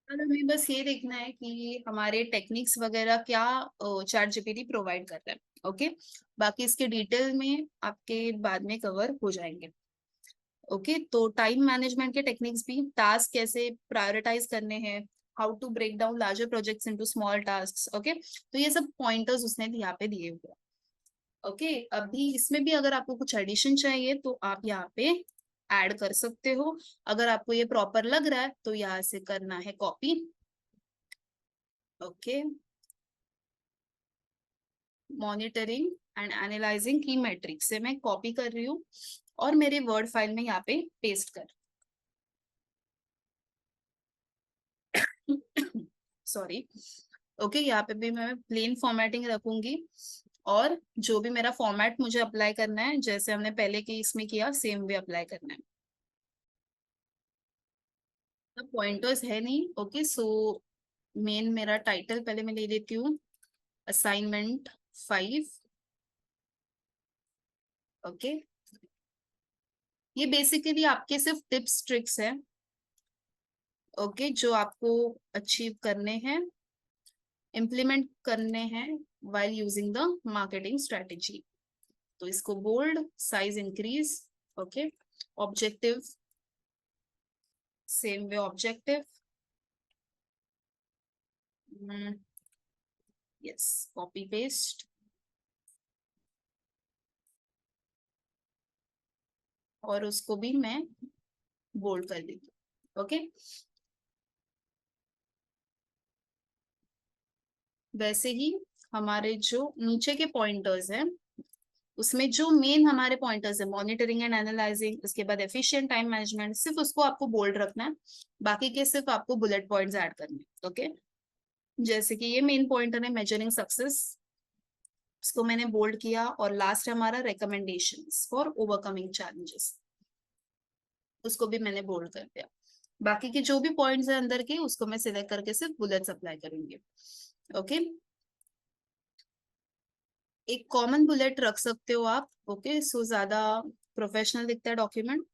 और हमें बस ये देखना है कि हमारे टेक्निक्स वगैरह क्या चैट जीपीटी प्रोवाइड कर रहा है। ओके, बाकी इसके डिटेल में आपके बाद में कवर हो जाएंगे। ओके, तो टाइम मैनेजमेंट के टेक्निक्स भी, टास्क कैसे प्रायोरिटाइज करने हैं, how to break down larger projects into small tasks. Okay, तो ये सब पॉइंटर्स उसने यहाँ पे दिए हुए। ओके, अभी इसमें भी अगर आपको कुछ एडिशन चाहिए तो आप यहाँ पे ऐड कर सकते हो। अगर आपको ये प्रॉपर लग रहा है तो यहाँ से करना है copy. Okay, monitoring and analysing की मैट्रिक्स से मैं कॉपी कर रही हूँ, और मेरे वर्ड फाइल में यहाँ पे पेस्ट कर सॉरी। ओके, यहाँ पे भी मैं प्लेन फॉर्मेटिंग रखूंगी, और जो भी मेरा फॉर्मेट मुझे अप्लाई करना है, जैसे हमने पहले के इसमें किया सेम वे अप्लाई करना है। पॉइंटर्स है नहीं। ओके, सो मेन मेरा टाइटल पहले मैं ले लेती हूँ, असाइनमेंट 5। ओके, ये बेसिकली आपके सिर्फ टिप्स ट्रिक्स है, ओके, जो आपको अचीव करने हैं, इम्प्लीमेंट करने हैं while using the marketing strategy. तो इसको bold, size increase, okay, objective same way, objective, yes, copy paste, और उसको भी मैं बोल्ड कर देती हूँ। ओके, वैसे ही हमारे जो नीचे के पॉइंटर्स हैं, उसमें जो मेन हमारे पॉइंटर्स है, मॉनिटरिंग एंड एनालाइजिंग, उसके बाद एफिशिएंट टाइम मैनेजमेंट, सिर्फ उसको आपको बोल्ड रखना है, बाकी के सिर्फ आपको बुलेट पॉइंट्स ऐड करने हैं। ओके, जैसे कि ये मेन पॉइंटर है मेजरिंग सक्सेस, इसको मैंने बोल्ड किया, और लास्ट है हमारा रिकमेंडेशंस फॉर ओवरकमिंग चैलेंजेस, उसको भी मैंने बोल्ड कर दिया। बाकी के जो भी पॉइंट्स है अंदर के, उसको मैं सिलेक्ट करके सिर्फ बुलेट्स अप्लाई करूंगी। ओके, एक कॉमन बुलेट रख सकते हो आप। ओके, सो ज्यादा प्रोफेशनल दिखता है डॉक्यूमेंट,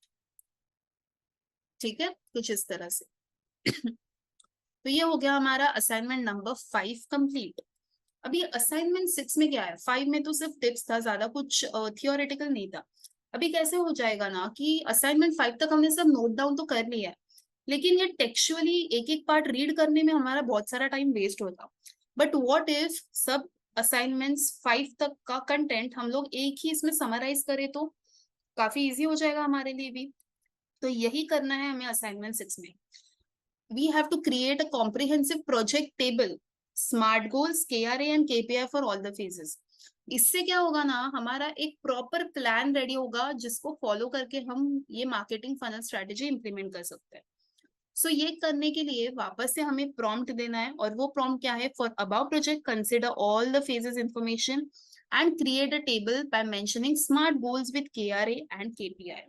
ठीक है, कुछ इस तरह से। तो ये हो गया हमारा असाइनमेंट नंबर 5 कंप्लीट। अभी असाइनमेंट 6 में क्या है, 5 में तो सिर्फ टिप्स था, ज्यादा कुछ थियोरेटिकल नहीं था। अभी कैसे हो जाएगा ना कि असाइनमेंट 5 तक हमने सब नोट डाउन तो कर लिया है, लेकिन ये टेक्सचुअली एक एक पार्ट रीड करने में हमारा बहुत सारा टाइम वेस्ट होता। बट व्हाट इफ सब असाइनमेंट्स 5 तक का कंटेंट हम लोग एक ही इसमें समराइज करें, तो काफी इजी हो जाएगा हमारे लिए भी। तो यही करना है हमें असाइनमेंट 6 में। we have to create a comprehensive project table, smart goals, KRA and KPI for all the phases। इससे क्या होगा ना, हमारा एक प्रॉपर प्लान रेडी होगा, जिसको फॉलो करके हम ये मार्केटिंग फनल स्ट्रेटेजी इंप्लीमेंट कर सकते हैं। सो ये करने के लिए वापस से हमें प्रॉम्प्ट देना है, और वो प्रॉम्प्ट क्या है, for about project consider all the phases information and create a table by mentioning smart goals with KRA and KPI।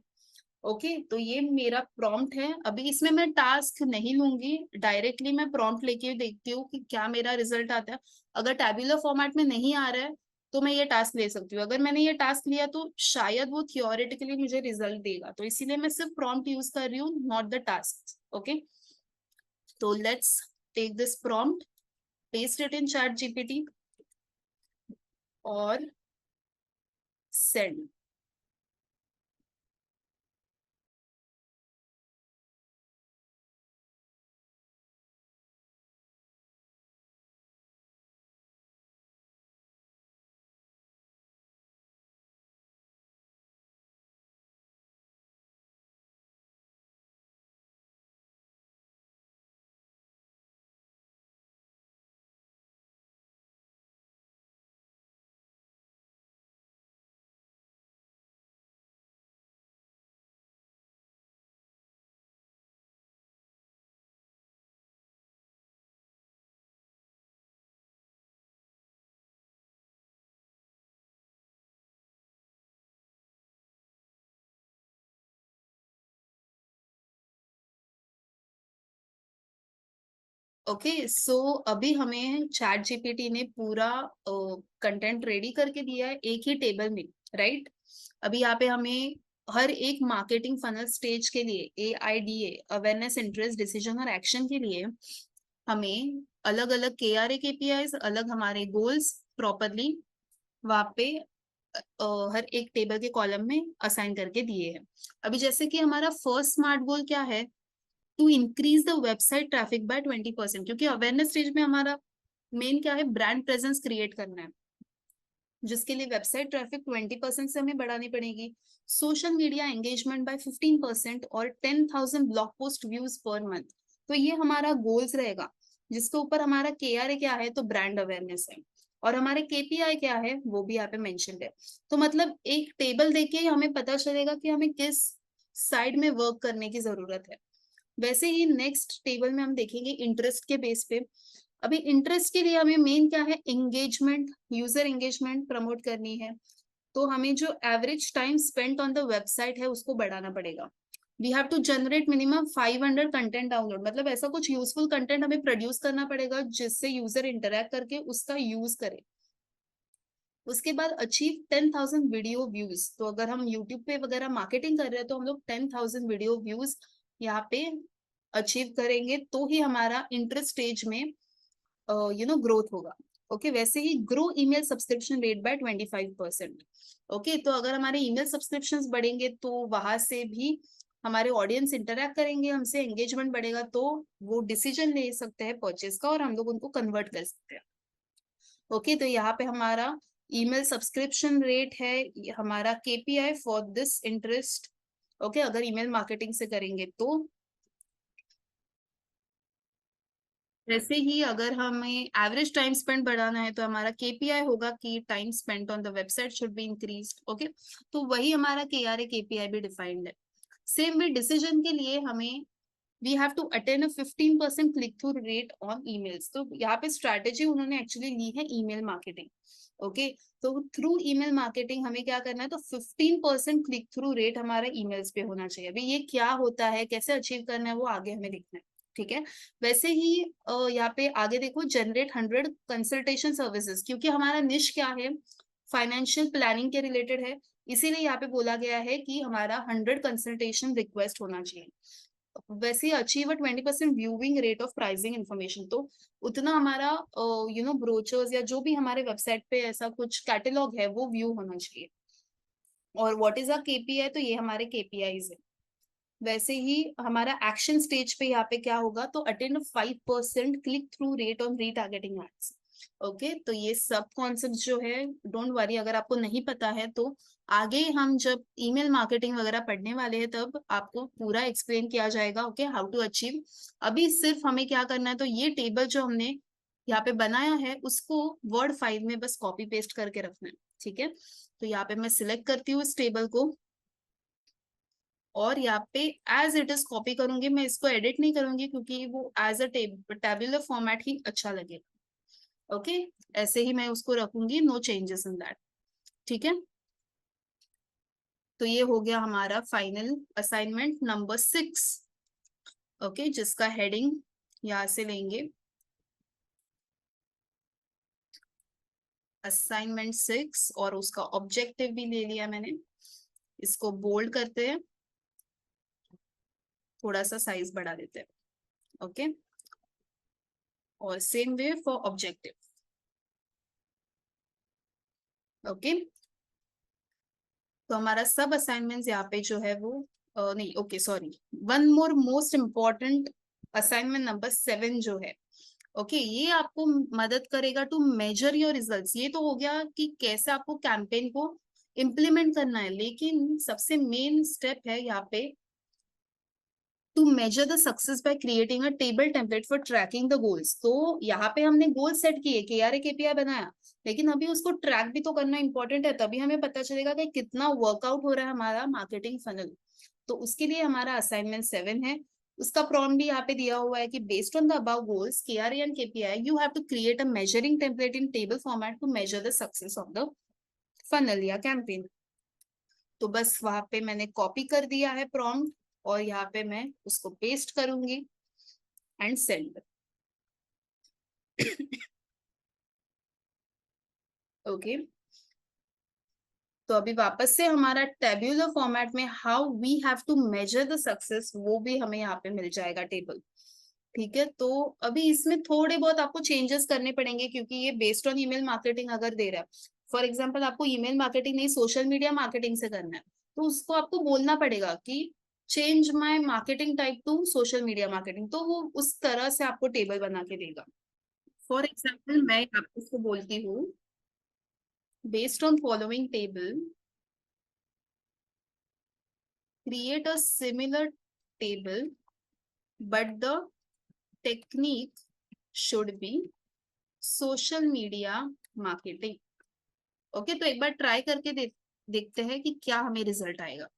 Okay, तो ये मेरा प्रॉम्प्ट है। अभी इसमें मैं टास्क नहीं लूंगी, डायरेक्टली मैं प्रॉम्प्ट लेके देखती हूँ कि क्या मेरा रिजल्ट आता है। अगर टैबुलर फॉर्मेट में नहीं आ रहा है, तो मैं ये टास्क ले सकती हूँ। अगर मैंने ये टास्क लिया तो शायद वो थियोरेटिकली मुझे रिजल्ट देगा, तो इसीलिए मैं सिर्फ प्रॉम्प्ट यूज कर रही हूँ, नॉट द टास्क। ओके, तो let's take this prompt, paste it in chat GPT और सेंड। ओके, सो अभी हमें चैट जीपीटी ने पूरा कंटेंट रेडी करके दिया है एक ही टेबल में, राइट। अभी यहाँ पे हमें हर एक मार्केटिंग फनल स्टेज के लिए, AIDA, अवेयरनेस, इंटरेस्ट, डिसीजन और एक्शन के लिए हमें अलग अलग KRA KPIs, अलग हमारे गोल्स प्रॉपरली वहाँ पे हर एक टेबल के कॉलम में असाइन करके दिए हैं। अभी जैसे कि हमारा फर्स्ट स्मार्ट गोल क्या है, to increase the website traffic by 20%, क्योंकि अवेयरनेस स्टेज में हमारा मेन क्या है, ब्रांड प्रेजेंस क्रिएट करना है, जिसके लिए वेबसाइट ट्रैफिक 20% से हमें बढ़ानी पड़ेगी। सोशल मीडिया एंगेजमेंट बाय 15% और 10,000 blog post views per month. तो ये हमारा गोल्स रहेगा, जिसके ऊपर हमारा KRA क्या है, तो ब्रांड अवेयरनेस है, और हमारे KPI क्या है, वो भी यहाँ पे मेंशन है। तो मतलब एक टेबल देके हमें पता चलेगा कि हमें किस साइड में वर्क करने की जरूरत है। वैसे ही नेक्स्ट टेबल में हम देखेंगे इंटरेस्ट के बेस पे। अभी इंटरेस्ट के लिए हमें मेन क्या है, एंगेजमेंट, यूजर एंगेजमेंट प्रमोट करनी है, तो हमें जो average time spent on the website है उसको बढ़ाना पड़ेगा। We have to generate minimum 500 content download, मतलब ऐसा कुछ यूजफुल कंटेंट हमें प्रोड्यूस करना पड़ेगा जिससे यूजर इंटरेक्ट करके उसका यूज करे। उसके बाद अचीव 10,000 वीडियो व्यूज, तो अगर हम यूट्यूब पे वगैरह मार्केटिंग कर रहे हैं तो हम लोग 10,000 वीडियो व्यूज यहाँ पे अचीव करेंगे तो ही हमारा इंटरेस्ट स्टेज में ग्रोथ होगा। ओके, वैसे ही grow email subscription rate by 25%। Okay, तो अगर हमारे ईमेल सब्सक्रिप्शंस बढ़ेंगे तो वहां से भी हमारे ऑडियंस इंटरेक्ट करेंगे हमसे, एंगेजमेंट बढ़ेगा तो वो डिसीजन ले सकते हैं परचेज का और हम लोग उनको कन्वर्ट कर सकते हैं। ओके, तो यहाँ पे हमारा ईमेल सब्सक्रिप्शन रेट है हमारा KPI for this interest. Okay, अगर ईमेल मार्केटिंग से करेंगे तो वैसे ही अगर हमें एवरेज टाइम स्पेंड बढ़ाना है तो हमारा केपीआई होगा कि time spent on the website should be increased. Okay, तो वही हमारा केआरए केपीआई भी डिफाइंड है। सेम वे डिसीजन के लिए हमें we have to attain a 15% click through rate on emails, तो यहाँ पे स्ट्रैटेजी उन्होंने एक्चुअली ली है ईमेल मार्केटिंग। ओके, तो थ्रू ईमेल मार्केटिंग हमें क्या करना है, तो 15% क्लिक थ्रू रेट हमारा ईमेल्स पे होना चाहिए। अभी ये क्या होता है, कैसे अचीव करना है, वो आगे हमें देखना है। ठीक है, वैसे ही यहाँ पे आगे देखो, जनरेट 100 कंसल्टेशन सर्विसेज, क्योंकि हमारा निश क्या है, फाइनेंशियल प्लानिंग के रिलेटेड है, इसीलिए यहाँ पे बोला गया है कि हमारा 100 कंसल्टेशन रिक्वेस्ट होना चाहिए। वैसे achieve a 20% viewing rate of pricing information, तो उतना हमारा ब्रोचर्स या जो भी हमारे वेबसाइट पे ऐसा कुछ कैटलॉग है वो व्यू होना चाहिए। और व्हाट इज अ केपीआई, तो ये हमारे केपीआईज है। वैसे ही हमारा एक्शन स्टेज पे यहाँ पे क्या होगा, तो attend 5% click through rate on retargeting ads. Okay, तो ये सब कॉन्सेप्ट जो है, डोंट वरी अगर आपको नहीं पता है तो आगे हम जब ईमेल मार्केटिंग वगैरह पढ़ने वाले हैं तब आपको पूरा एक्सप्लेन किया जाएगा। Okay, how to achieve. अभी सिर्फ हमें क्या करना है, तो ये टेबल जो हमने यहाँ पे बनाया है उसको वर्ड फाइल में बस कॉपी पेस्ट करके रखना है। ठीक है, तो यहाँ पे मैं सिलेक्ट करती हूँ इस टेबल को और यहाँ पे एज इट इज कॉपी करूंगी, मैं इसको एडिट नहीं करूंगी क्योंकि वो एज अ टेबुलर फॉर्मेट ही अच्छा लगेगा। ओके, ऐसे ही मैं उसको रखूंगी, नो चेंजेस इन दैट। ठीक है, तो ये हो गया हमारा फाइनल असाइनमेंट नंबर 6। ओके, जिसका हेडिंग यहाँ से लेंगे, असाइनमेंट 6, और उसका ऑब्जेक्टिव भी ले लिया मैंने। इसको बोल्ड करते हैं, थोड़ा सा साइज बढ़ा देते हैं। ओके, और same way for objective. Okay, तो हमारा सब असाइनमेंट्स यहाँ पे जो है वो नहीं, okay sorry, one more most important assignment number 7 जो है, ओके ये आपको मदद करेगा टू मेजर योर रिजल्ट्स। ये तो हो गया कि कैसे आपको कैंपेन को इम्प्लीमेंट करना है, लेकिन सबसे मेन स्टेप है यहाँ पे to measure the success by creating a table template for tracking the goals. तो यहाँ पे हमने गोल सेट किए, केआरए केपीआई बनाया, लेकिन अभी उसको ट्रैक भी तो करना इंपॉर्टेंट है, तभी हमें पता चलेगा कि कितना वर्कआउट हो रहा है हमारा मार्केटिंग फनल। तो उसके लिए हमारा असाइनमेंट 7 है। उसका प्रॉम्प्ट भी यहाँ पे दिया हुआ है कि based on the above goals KRA and KPI you have to create a measuring template in table format to measure the success of the funnel या कैंपेन। तो बस वहां पे मैंने कॉपी कर दिया है प्रॉम्प्ट और यहाँ पे मैं उसको पेस्ट करूंगी एंड सेंड। ओके, तो अभी वापस से हमारा टेब्यूलर फॉर्मेट में how we have to measure the success वो भी हमें यहाँ पे मिल जाएगा टेबल। ठीक है, तो अभी इसमें थोड़े बहुत आपको चेंजेस करने पड़ेंगे क्योंकि ये बेस्ड ऑन ईमेल मार्केटिंग अगर दे रहा है, फॉर एग्जाम्पल आपको ईमेल मार्केटिंग नहीं सोशल मीडिया मार्केटिंग से करना है, तो उसको आपको बोलना पड़ेगा कि change my marketing type two social media marketing, तो वो उस तरह से आपको टेबल बना के देगा। फॉर एग्जाम्पल मैं आपको इसको बोलती हूँ, based on following table create a similar table but the technique should be social media marketing। Okay, तो एक बार ट्राई करके देखते हैं कि क्या हमें रिजल्ट आएगा।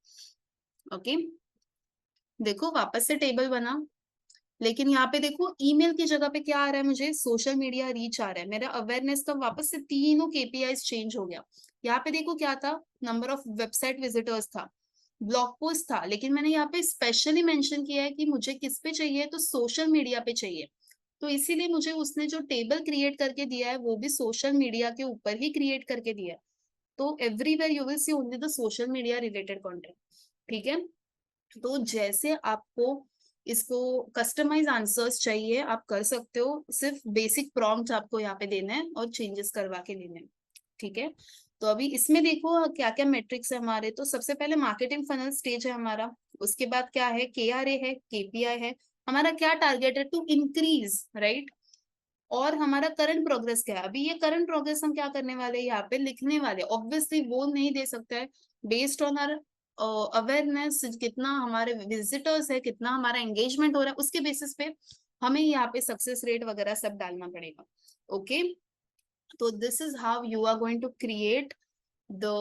ओके, देखो वापस से टेबल बना, लेकिन यहाँ पे देखो ईमेल की जगह पे क्या आ रहा है, मुझे सोशल मीडिया रीच आ रहा है, मेरा अवेयरनेस का वापस से तीनों केपीआईज चेंज हो गया। यहाँ पे देखो क्या था, नंबर ऑफ वेबसाइट विजिटर्स था, ब्लॉग पोस्ट था, लेकिन मैंने यहाँ पे स्पेशली मेंशन किया है कि मुझे किस पे चाहिए, तो सोशल मीडिया पे चाहिए। तो इसीलिए मुझे उसने जो टेबल क्रिएट करके दिया है वो भी सोशल मीडिया के ऊपर ही क्रिएट करके दिया है। तो everywhere you will see only the social media related content. ठीक है, तो जैसे आपको इसको कस्टमाइज आंसर्स चाहिए आप कर सकते हो, सिर्फ बेसिक प्रॉम्प्ट आपको यहाँ पे देना है और चेंजेस करवा के लेने हैं। ठीक है, तो अभी इसमें देखो क्या क्या मेट्रिक्स है हमारे। तो सबसे पहले मार्केटिंग फनल स्टेज है हमारा, उसके बाद क्या है, KRA है, KPI है, हमारा क्या टारगेट है, टू इंक्रीज, राइट। और हमारा करंट प्रोग्रेस क्या है, अभी ये करंट प्रोग्रेस हम क्या करने वाले हैं, यहाँ पे लिखने वाले। ऑब्वियसली वो नहीं दे सकता है, बेस्ड ऑन आर अवेयरनेस, कितना हमारे विजिटर्स है, कितना हमारा एंगेजमेंट हो रहा है, उसके बेसिस पे हमें यहाँ पे सक्सेस रेट वगैरह सब डालना पड़ेगा। ओके, तो this is how you are going to create the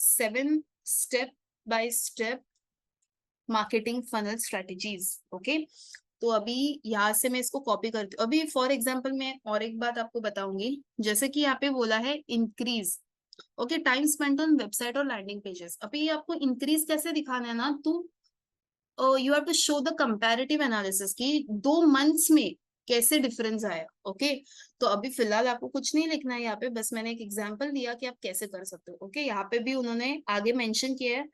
7 step by step marketing funnel strategies. Okay, तो अभी यहाँ से मैं इसको कॉपी करती हूँ। अभी फॉर एग्जाम्पल मैं और एक बात आपको बताऊंगी, जैसे कि यहाँ पे बोला है increase, okay, time spent on website और लैंडिंग पेजेस। अभी ये आपको इंक्रीज कैसे दिखाना है ना, तो you have to show the comparative analysis कि 2 मंथ्स में कैसे डिफरेंस आया। ओके, तो अभी फिलहाल आपको कुछ नहीं लिखना है यहाँ पे, बस मैंने एक एग्जांपल दिया कि आप कैसे कर सकते हो। ओके, यहाँ पे भी उन्होंने आगे मेंशन किया है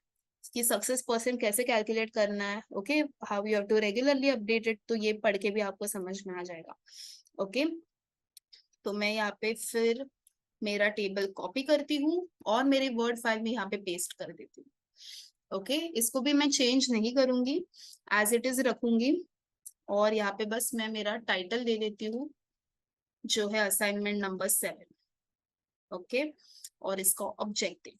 कि सक्सेस परसेंट कैसे कैलकुलेट करना है। Okay, how you have to regularly updated, तो ये पढ़ के भी आपको समझ में आ जाएगा। ओके, तो मैं यहाँ पे फिर मेरा टेबल कॉपी करती हूँ और मेरे वर्ड फाइल में यहाँ पे पेस्ट कर देती हूँ। ओके, इसको भी मैं चेंज नहीं करूंगी, एज इट इज रखूंगी। और यहाँ पे बस मैं मेरा टाइटल दे देती हूँ, जो है असाइनमेंट नंबर 7। ओके, और इसका ऑब्जेक्टिव,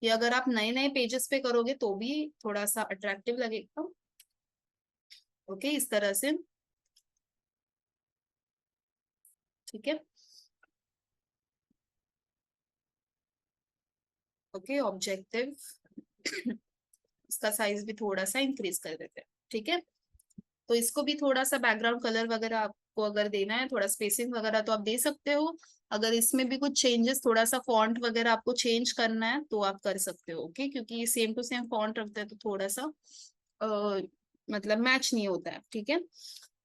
ये अगर आप नए नए पेजेस पे करोगे तो भी थोड़ा सा अट्रैक्टिव लगेगा। ओके, इस तरह से। ठीक है, ओके, ऑब्जेक्टिव इसका साइज भी थोड़ा सा इंक्रीज कर देते हैं। ठीक है, तो इसको भी थोड़ा सा बैकग्राउंड कलर वगैरह आपको अगर देना है, थोड़ा स्पेसिंग वगैरह तो आप दे सकते हो। अगर इसमें भी कुछ चेंजेस, थोड़ा सा फॉन्ट वगैरह आपको चेंज करना है तो आप कर सकते हो। ओके, क्योंकि ये सेम टू सेम फॉन्ट रखते हैं तो थोड़ा सा मतलब मैच नहीं होता है। ठीक है,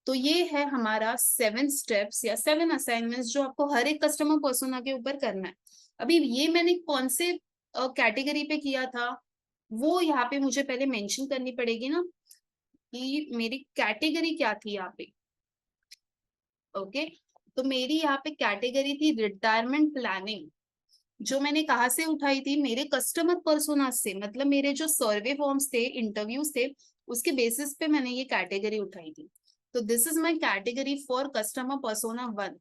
तो ये है हमारा 7 स्टेप्स या 7 असाइनमेंट्स जो आपको हर एक कस्टमर पर्सोना के ऊपर करना है। अभी ये मैंने कौन से कैटेगरी पे किया था, वो यहाँ पे मुझे पहले मेंशन करनी पड़ेगी ना, कि मेरी कैटेगरी क्या थी यहाँ पे। ओके, तो मेरी यहाँ पे कैटेगरी थी रिटायरमेंट प्लानिंग, जो मैंने कहा से उठाई थी, मेरे कस्टमर पर्सोना से, मतलब मेरे जो सर्वे फॉर्म्स थे, इंटरव्यूज थे, उसके बेसिस पे मैंने ये कैटेगरी उठाई थी। तो this is my category for customer persona 1।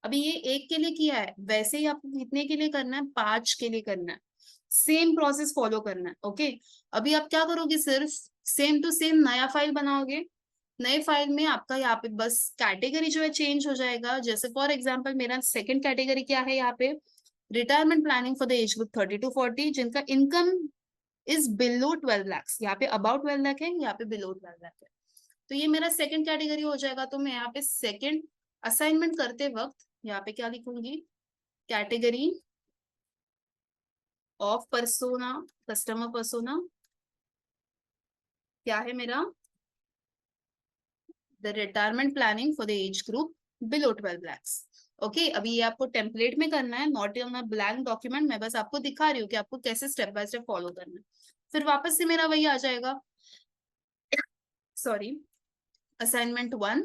अभी ये एक के लिए किया है, वैसे ही आपको कितने के लिए करना है, 5 के लिए करना है, सेम प्रोसेस फॉलो करना है। ओके, अभी आप क्या करोगे, सिर्फ सेम टू सेम नया फाइल बनाओगे। नए फाइल में आपका यहाँ पे बस कैटेगरी जो है चेंज हो जाएगा। जैसे फॉर एग्जांपल मेरा सेकंड कैटेगरी क्या है यहाँ पे, retirement planning for the age group 30 to 40 जिनका इनकम इज बिलो 12 lakhs। यहाँ पे अबाउट 12 लाख है, यहाँ पे बिलो 12 लाख है। तो ये मेरा सेकंड कैटेगरी हो जाएगा। तो मैं यहाँ पे सेकंड असाइनमेंट करते वक्त यहाँ पे क्या लिखूंगी, category of persona, customer persona क्या है मेरा, the retirement planning for the age group below 12 lakhs। Okay, अभी ये आपको टेम्पलेट में करना है, not in a blank document. मैं बस आपको दिखा रही हूँ कि आपको कैसे स्टेप बाय स्टेप फॉलो करना है। फिर वापस से मेरा वही आ जाएगा, सॉरी, असाइनमेंट 1।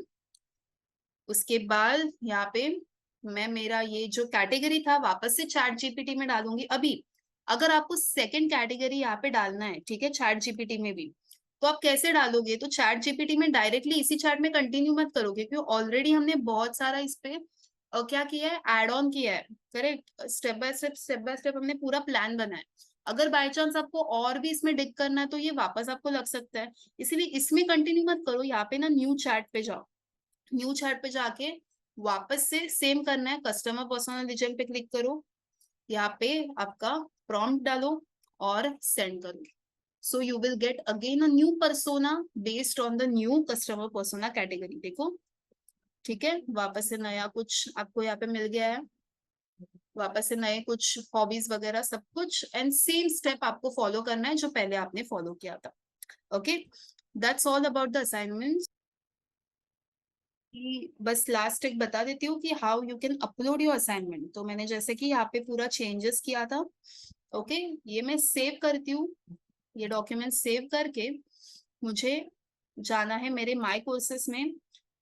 उसके बाद यहाँ पे मैं मेरा ये जो कैटेगरी था वापस से चैट जीपीटी में डालूंगी। अभी अगर आपको सेकंड कैटेगरी यहाँ पे डालना है, ठीक है, चैट जीपीटी में भी, तो आप कैसे डालोगे, तो चैट जीपीटी में डायरेक्टली इसी चैट में कंटिन्यू मत करोगे, क्योंकि ऑलरेडी हमने बहुत सारा इस पे क्या किया है, एड ऑन किया है। करेक्ट, स्टेप बाय स्टेप हमने पूरा प्लान बनाया है। अगर बाय चांस आपको और भी इसमें डिग करना है तो ये वापस आपको लग सकता है, इसीलिए इसमें कंटिन्यू मत करो। यहाँ पे ना न्यू चैट पे जाओ, न्यू चैट पे जाके वापस से सेम करना है, कस्टमर पर्सोना रीजन पे क्लिक करो, यहाँ पे आपका प्रॉम्प्ट डालो और सेंड करो। So you will get again a new persona based on the new customer persona category. देखो, ठीक है, वापस से नया कुछ आपको यहाँ पे मिल गया है। वापस से नए कुछ हॉबीज वगैरह सब कुछ, एंड सेम स्टेप आपको फॉलो करना है जो पहले आपने फॉलो किया था। Okay, that's all about the assignment. बस लास्ट एक बता देती हूँ कि how you can upload your assignment. तो मैंने जैसे कि यहाँ पे पूरा चेंजेस किया था। ओके, ये मैं सेव करती हूँ, ये डॉक्यूमेंट सेव करके मुझे जाना है मेरे माय कोर्सेस में।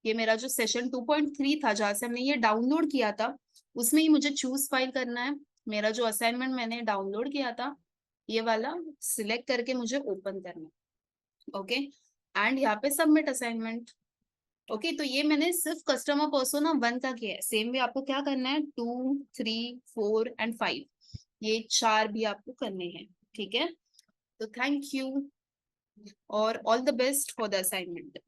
ये मेरा जो सेशन 2.3 था जहाँ से हमने ये डाउनलोड किया था, उसमें ही मुझे चूज फाइल करना है। मेरा जो असाइनमेंट मैंने डाउनलोड किया था ये वाला सिलेक्ट करके मुझे ओपन करना है। ओके, एंड यहाँ पे सबमिट असाइनमेंट। ओके, तो ये मैंने सिर्फ कस्टमर पर्सोना 1 का किया है। सेम वे आपको क्या करना है, 2, 3, 4 एंड 5, ये 4 भी आपको करने हैं। ठीक है, तो थैंक यू और all the best for the assignment.